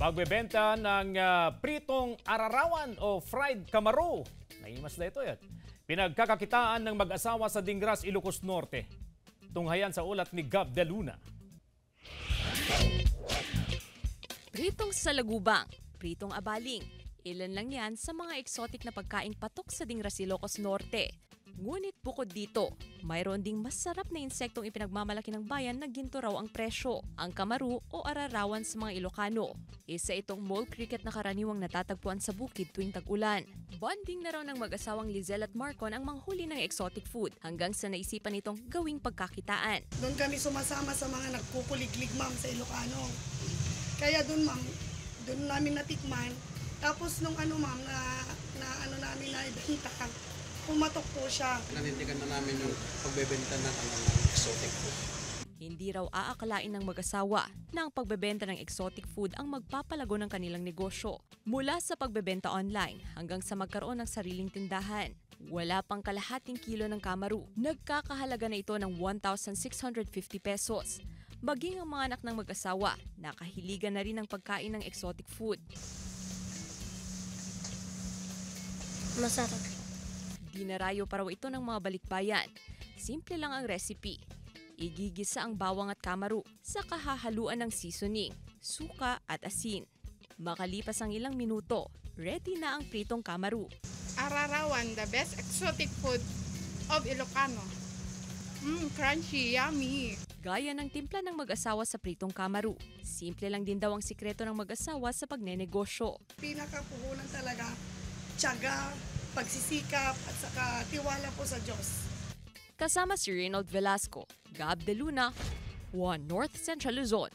Pagbebenta ng pritong ararawan o fried kamaru. Naimas na ito yan. Pinagkakakitaan ng mag-asawa sa Dingras, Ilocos Norte. Tunghayan sa ulat ni Gab de Luna. Pritong salagubang, pritong abaling, ilan lang yan sa mga exotic na pagkaing patok sa Dingras, Ilocos Norte. Ngunit bukod dito, mayroon ding masarap na insektong ipinagmamalaki ng bayan na ginto raw ang presyo, ang kamaru o ararawan sa mga Ilocano. Isa itong mole cricket na karaniwang natatagpuan sa bukid tuwing tag-ulan. Bonding na raw ng mag-asawang Lizelle at Marcon ang manghuli ng exotic food hanggang sa naisipan itong gawing pagkakitaan. Doon kami sumasama sa mga nagkukuliglig, ma'am, sa Ilocano. Kaya doon, ma'am, doon namin natikman. Tapos nung ma'am, na namin na ibenta, pumatok po siya. Nanindigan na namin yung pagbebenta ng exotic food. Hindi raw aakalain ng mag-asawa na ang pagbebenta ng exotic food ang magpapalago ng kanilang negosyo. Mula sa pagbebenta online hanggang sa magkaroon ng sariling tindahan. Wala pang kalahating kilo ng kamaru. Nagkakahalaga na ito ng 1,650 pesos. Maging ang mga anak ng mag-asawa, nakahiligan na rin ng pagkain ng exotic food. Masarap. Dinarayo pa raw ito ng mga balikbayan. Simple lang ang recipe. Igigisa ang bawang at kamaru sa kahahaluan ng seasoning, suka at asin. Makalipas ang ilang minuto, ready na ang pritong kamaru. Ararawan, the best exotic food of Ilocano. Crunchy, yummy. Gaya ng timpla ng mag-asawa sa pritong kamaru. Simple lang din daw ang sikreto ng mag-asawa sa pagnenegosyo. Pinakapuhunan talaga, tiyaga, pagsisikap at saka tiwala po sa Diyos. Kasama si Reynold Velasco, Gab de Luna, 1 North Central Luzon.